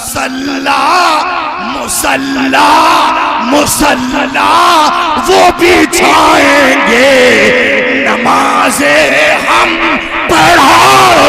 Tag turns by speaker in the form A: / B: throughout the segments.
A: मुसल्ला मुसल्ला मुसल्ला वो बिछाएंगे, नमाज़े हम पढ़ाओ।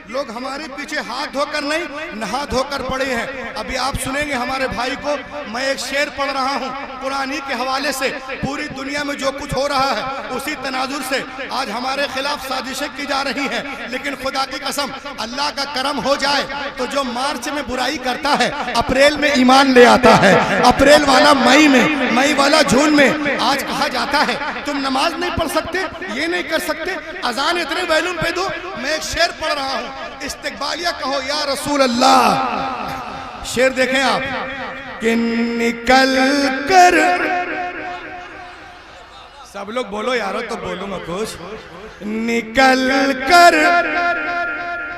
A: लोग हमारे पीछे हाथ धोकर नहीं, नहा धोकर पड़े हैं। अभी आप सुनेंगे हमारे भाई को। मैं एक शेर पढ़ रहा हूँ कुरानी के हवाले से। पूरी दुनिया में जो कुछ हो रहा है उसी तनाजुर से आज हमारे खिलाफ साजिशें की जा रही हैं, लेकिन खुदा की कसम अल्लाह का करम हो जाए तो जो मार्च में बुराई करता है अप्रैल में ईमान ले आता है, अप्रैल वाला मई में, मई वाला जून में। आज कहा जाता है तुम नमाज नहीं पढ़ सकते, ये नहीं कर सकते, अजान इतने वैल्यूम पे दो। मैं एक शेर पढ़ रहा हूँ, इस्तिकबालिया कहो या रसूल अल्लाह। शेर देखें आप कि निकल कर, सब लोग बोलो यारो तो बोलूंगा कुछ। निकल कर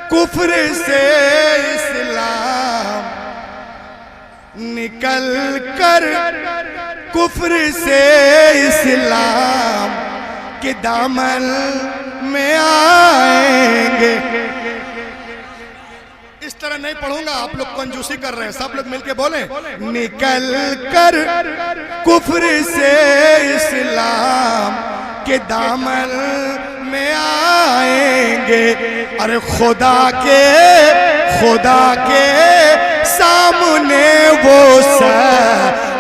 A: कुफ्र से इस्लाम, निकल कर कुफ्र से इस्लाम के दामन में आएंगे। इस तरह नहीं पढ़ूंगा, आप लोग कंजूसी कर रहे हैं। सब लोग मिलके बोले निकल कर कुफ्र से इस्लाम के दामन में आएंगे। अरे खुदा के सामने वो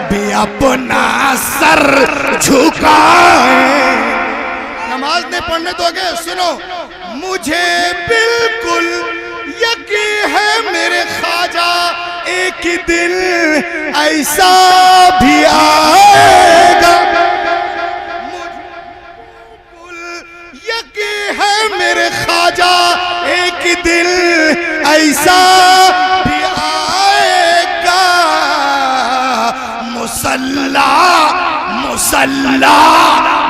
A: भी अपना सर झुकाए। नमाज नहीं पढ़ने दोगे? सुनो, मुझे बिल्कुल यकीन है मेरे ख्वाजा एक दिन ऐसा भी आएगा। मुझे बिल्कुल यकीन है मेरे ख्वाजा एक दिन ऐसा भी आएगा। मुसल्ला मुसल्ला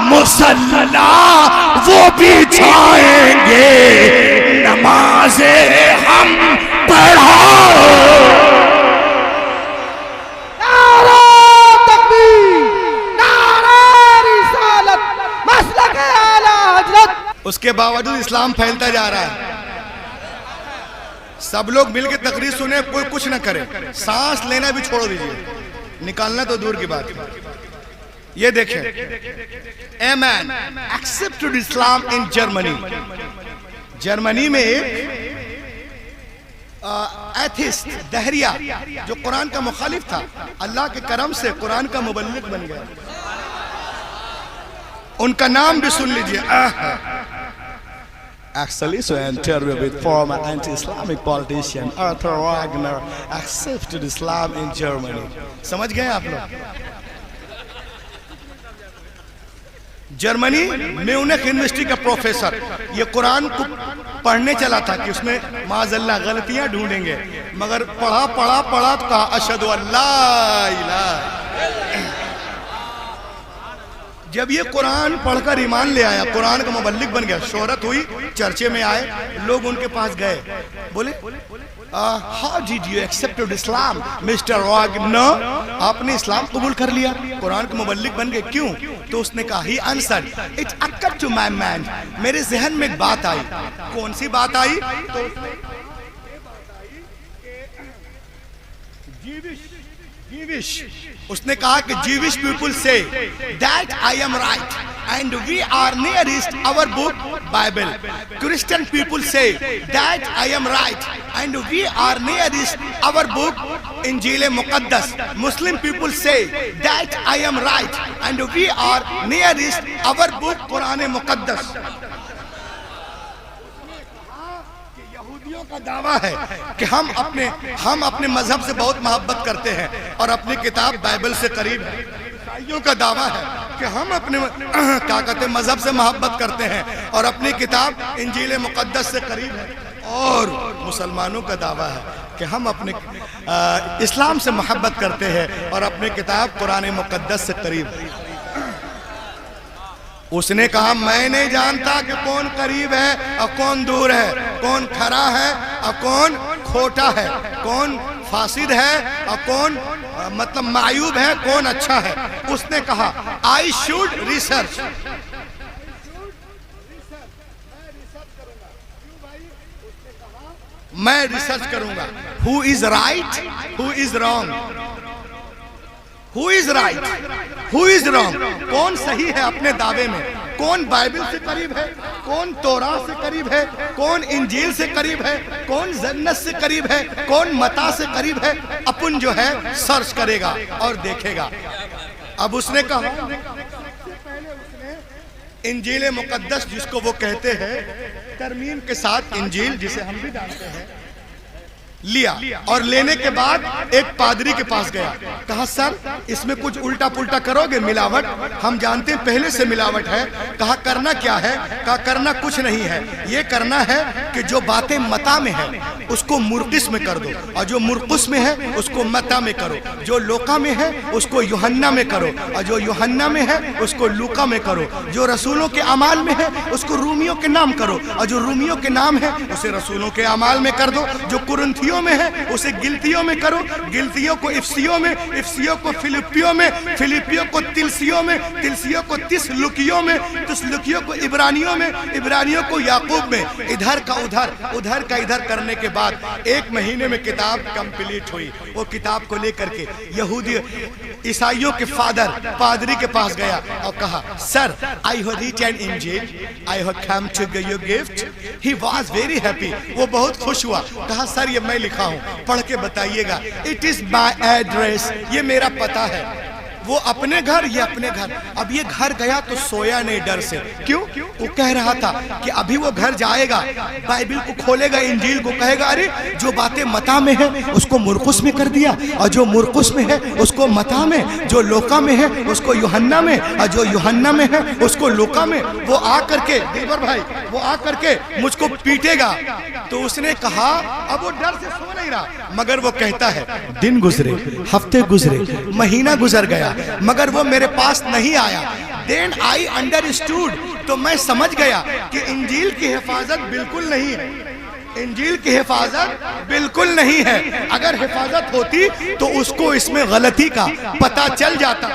A: मुसल्ला वो बिछाएंगे, नमाज़े हम पढ़ाओ।
B: नारा तकबीर, नारा रिसालत, मसलक आला हजरत।
A: उसके बावजूद इस्लाम फैलता जा रहा है। सब लोग मिलकर तकरीर सुने, कोई कुछ ना करे, सांस लेना भी छोड़ दीजिए, निकालना तो दूर की बात है। ये देखें, a man accepted Islam in Germany. Germany में एक एथिस्ट दहरिया जो कुरान का मुखालिफ था, अल्लाह के करम से कुरान का मुबल्लिग बन गया। उनका नाम भी सुन लीजिए। Actually, so interview with former anti-Islamic politician Arthur Wagner accepted Islam in Germany. समझ गए आप लोग? जर्मनी म्यूनिख यूनिवर्सिटी का प्रोफेसर ये कुरान को पढ़ने चला था कि उसमें माज़अल्लाह गलतियां ढूंढेंगे, मगर पढ़ा पढ़ा पढ़ा तो कहा अशहदु अल्ला इलाहा। जब ये कुरान पढ़कर ईमान ले आया, कुरान का मुबल्लिग बन गया, शोहरत हुई, चर्चे में आए, लोग उनके पास गए, बोले how did you accepted Islam mister Wagner? आपने इस्लाम कबूल कर लिया, कुरान का मुबल्लिग बन गए, क्यों? तो उसने कहा he answer it accord to my mind, मेरे जहन में एक बात आई। कौन सी बात आई? तो उसने कहा कि Jewish people say that I am right and we are nearest our book Bible. Christian people say that I am right and we are nearest our book इंजील मुकद्दस। Muslim people say that I am right and we are nearest our book कुरान मुकद्दस। का दावा है कि हम अपने मजहब से बहुत मोहब्बत करते हैं और अपनी किताब बाइबल से करीब है। ईसाइयों का दावा है कि हम अपने क्या कहते हैं मजहब से मोहब्बत करते हैं और अपनी किताब इंजील मुकद्दस से करीब है। और मुसलमानों का दावा है कि हम अपने इस्लाम से मोहब्बत करते हैं और अपनी किताब कुरान मुकद्दस से करीब है। उसने कहा मैं नहीं जानता कि कौन करीब है और कौन दूर है, कौन खरा है और कौन खोटा है, कौन फासिद है और कौन मतलब मायूब है, कौन अच्छा है। उसने कहा आई शुड रिसर्च मैं रिसर्च करूंगा who is right, who is wrong, who is right, who is wrong, कौन सही है अपने दावे में, कौन बाइबल से करीब है, कौन तौरा से करीब है, कौन इंजील से करीब है, कौन जन्नत से करीब है, कौन मता से करीब है, अपन जो है सर्च करेगा और देखेगा। अब उसने कहा इंजील मुकद्दस जिसको वो कहते हैं तरमीम के साथ इंजील जिसे हम भी जानते हैं लिया, और लेने के बाद एक पादरी के पास गया, कहा सर इसमें कुछ उल्टा पुल्टा करोगे, मिलावट, हम जानते हैं पहले से मिलावट है। कहा करना क्या है, कहा करना कुछ नहीं है, ये करना है कि जो बातें मता में है उसको मुर्किस में कर दो, और जो मुर्कुस में है उसको मता में करो, जो लोका में है उसको यूहन्ना में करो, और जो यूहन्ना में है उसको लूका में करो, जो रसूलों के अमाल में है उसको रूमियों के नाम करो, और जो रूमियों के नाम है उसे रसूलों के अमाल में कर दो, जो कुरंथियों में है उसे गिलतियों में करो, गिलतियों को इफ्सियों में, इफ्सियों को फिलिपियों में, फिलिपियों को तिलसियों में, तिलसियों को तिसलुकियों में, तिसलुकियों को इब्रानियों में, इब्रानियों को याकूब में, इधर का उधर, उधर का इधर करने के बाद 1 महीने में किताब कंप्लीट हुई। वो किताब को लेकर के यहूदी ईसाइयों के फादर पादरी के पास गया और कहा सर आई हैव रिटन इंजील, I have come to give you gift. He was very happy, वो बहुत खुश हुआ, कहा सर ये मैं लिखा हूं, पढ़ के बताइएगा। इट इज माय एड्रेस, ये मेरा पता है। वो अपने घर, ये अपने घर। अब ये घर गया तो सोया नहीं डर से, क्यों? वो कह रहा था कि अभी वो घर जाएगा, बाइबल को खोलेगा, इंजील को कहेगा अरे जो बातें मता में है उसको मुर्कुस में कर दिया, और जो मुर्कुस में है उसको मता में, जो लोका में है उसको यूहन्ना में, और जो यूहन्ना में है उसको लोका में। वो आ करके दिलबर भाई, वो आ करके मुझको पीटेगा। तो उसने कहा, अब वो डर से सो नहीं रहा, मगर वो कहता है दिन गुजरे, हफ्ते गुजरे, महीना गुजर गया, मगर वो मेरे पास नहीं आया। देन आई अंडरस्टूड, तो मैं समझ गया कि इंजील की हिफाजत बिल्कुल नहीं है, इंजील की हिफाजत बिल्कुल नहीं है। अगर हिफाजत होती तो उसको इसमें गलती का पता चल जाता।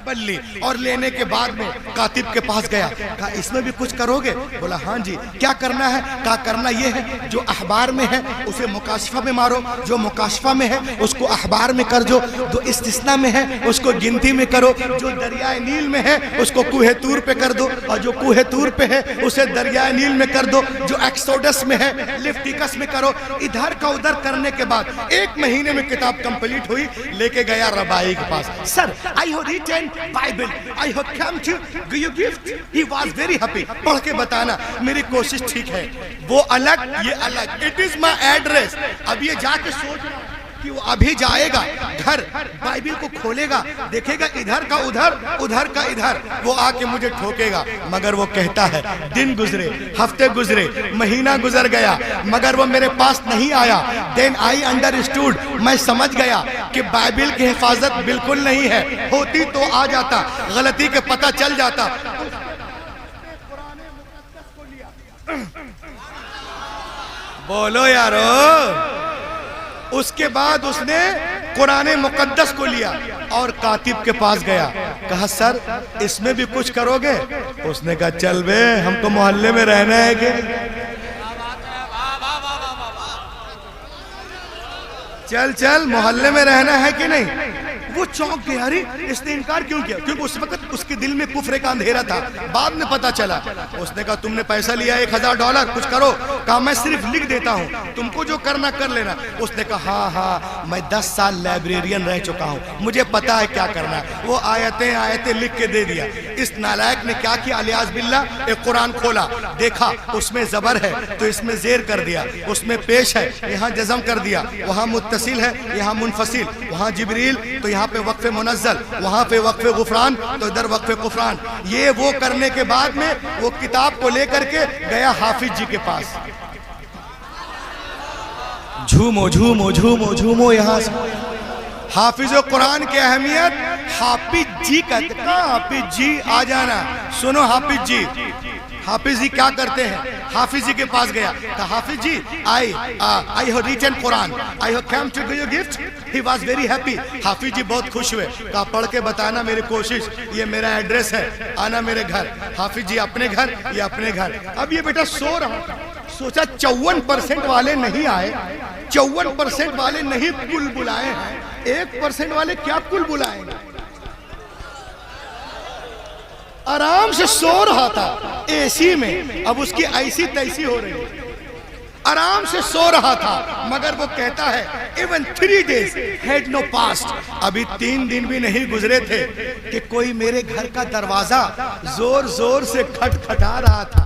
A: बल्ली, और लेने के बाद में कातिब के पास गया, कहा इसमें भी कुछ करोगे? बोला हाँ जी। क्या करना है? कहा करना ये है जो अखबार में है उसे मुकाशफा में मारो, जो मुकाशफा में है उसको अखबार में कर दो, जो इस्तिस्ना में है उसको गिनती में करो, जो दरियाए नील में है उसको कुहे तूर पे कर दो, और जो कुहे तूर पे है उसे दरियाए नील में कर दो, जो एक्सोडस में है लिफ्टिकस में करो। इधर का उधर करने के बाद 1 महीने में किताब कंप्लीट हुई। लेके गया रबाई के पास, sir I have written Bible, I have come to give you gift. He was very happy. पढ़ के बताना मेरी कोशिश ठीक है, वो अलग ये अलग। It is my address. अब ये जाके सोच रहा कि वो अभी जाएगा घर, बाइबल को खोलेगा, देखेगा इधर का उधर, उधर का इधर, वो आके मुझे ठोकेगा। मगर वो कहता है दिन गुजरे, हफ्ते गुजरे, महीना गुजर गया, मगर वो मेरे पास नहीं आया। देन आई अंडरस्टूड, मैं समझ गया कि बाइबल की हिफाजत बिल्कुल नहीं है, होती तो आ जाता, गलती के पता चल जाता। बोलो यारो। उसके बाद उसने कुरान मुकद्दस को लिया और कातिब के पास गया, कहा सर इसमें भी कुछ करोगे? उसने कहा चल बे, हमको मोहल्ले में रहना है कि चल चल मोहल्ले में रहना है कि नहीं। वो चौंक गया, अरे इसने इनकार क्यों किया? क्योंकि उस वक्त उसके दिल में कुफ्र का अंधेरा था, बाद में पता चला। उसने कहा तुमने पैसा लिया $1000, कुछ करो। कहा मैं सिर्फ लिख देता हूँ, तुमको जो करना कर लेना। उसने कहा हाँ हाँ मैं 10 साल लाइब्रेरियन रह चुका हूँ, मुझे पता है क्या करना है। वो आयतें आयतें लिख के दे दिया। इस नालायक ने क्या किया, अलियाज बिल्ला, एक कुरान खोला, देखा उसमें जबर है तो इसमें जेर कर दिया, उसमें पेश है यहाँ जज़म कर दिया, वहाँ मुत्तसिल है यहाँ मुनफसिल, वहाँ जिब्रील तो यहाँ पे वक्फे मुनज़्ज़ल, वहाँ पे वक्फे गुफरान तो इधर वक्फे गुफरान। ये वो करने के बाद में वो किताब को लेकर के गया हाफिज जी के पास। झूमो झूमो झूमो झूमो यहाँ से। हाफिज कुरान की अहमियत, हाफिज जी का, हाफिज जी आ जाना, सुनो हाफिज जी। हाफिज जी क्या करते हैं? हाफिज जी के पास गया, कहा हाफिज जी आई हैव रिटन कुरान, I have come to give you gift. He was very happy. हाफिज जी बहुत खुश हुए, कहा पढ़ के बताना मेरी कोशिश, ये मेरा एड्रेस है, आना मेरे घर। हाफिज जी अपने घर, ये अपने घर। अब ये बेटा सो रहा था, सोचा 54% वाले नहीं आए, 54% वाले नहीं कुल बुलाए हैं, 1% वाले क्या कुल बुलाएंगे। आराम से सो रहा था एसी में, अब उसकी ऐसी तैसी हो रही है, आराम से सो रहा था, मगर वो कहता है even 3 days had no passed, अभी 3 दिन भी नहीं गुजरे थे कि कोई मेरे घर का दरवाजा जोर जोर से खटखटा रहा था।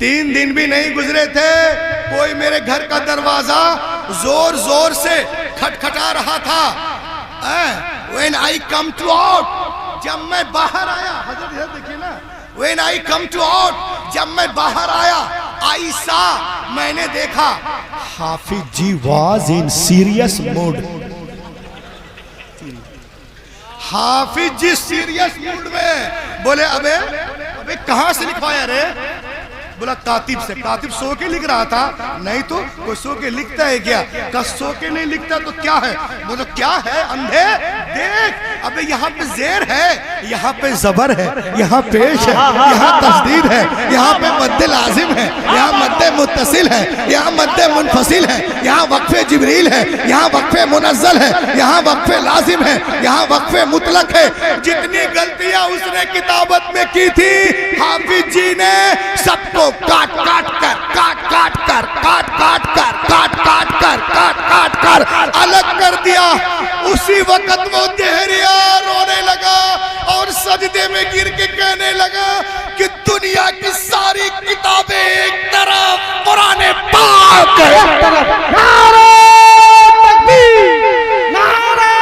A: 3 दिन भी नहीं गुजरे थे, कोई मेरे घर का दरवाजा जोर जोर से खटखटा रहा था। When I come to out, जब मैं बाहर आया, हजरत इधर देखिए ना, When I come to out, जब मैं बाहर आया, I saw, मैंने देखा, Hafiz ji was in serious mood, Hafiz ji serious mood में। बोले अबे कहां से लिखवाया रे? बोला कातिब से। कातिब सो के लिख रहा था? नहीं तो कोई सो के लिखता है क्या? का सो के नहीं लिखता तो क्या है? बोलो क्या है अंधे? देख अबे यहाँ पे जेर है, यहाँ पे जबर है, यहाँ पेश है, यहाँ तस्दीद है, यहाँ पे मद्दे लाजिम है, यहाँ मद्दे मुत्तसिल है, यहाँ मद्दे मुनफसिल है, यहाँ वक्फे जिब्रील है, यहाँ वक्फे मुनज़्ज़ल है, यहाँ वक्फे लाजिम है, यहाँ वक्फे मुतलक है। जितनी गलतियां उसने किताबत में की थी, हाफिज जी ने सबको काट काट कर अलग कर दिया। उसी वक्त वो देहरिया रोने लगा और सजदे में गिर के कहने लगा कि दुनिया की सारी किताबें एक तरफ, कुरान पाक एक तरफ।
B: नारे तकबीर, नारे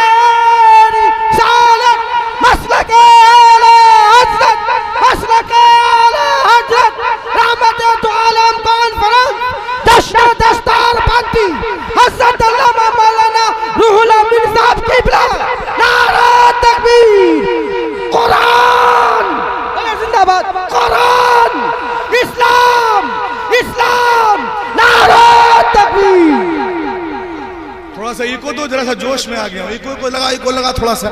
B: रिसालत, मसलके आला हज़रत, मसलके आला हज़रत, रहमत दो आलम कॉन्फ्रेंस, दस्तार बंदी, हज़रत अल्लामा मौलाना रूहुल अमीन साहब क़िबला। नारे तकबीर, कुरान जिंदाबाद, कुरान, इस्लाम, इस्लाम, नारे तकबीर।
A: थोड़ा सा इको दो, जरा सा जोश में आ गया, इको लगा थोड़ा सा।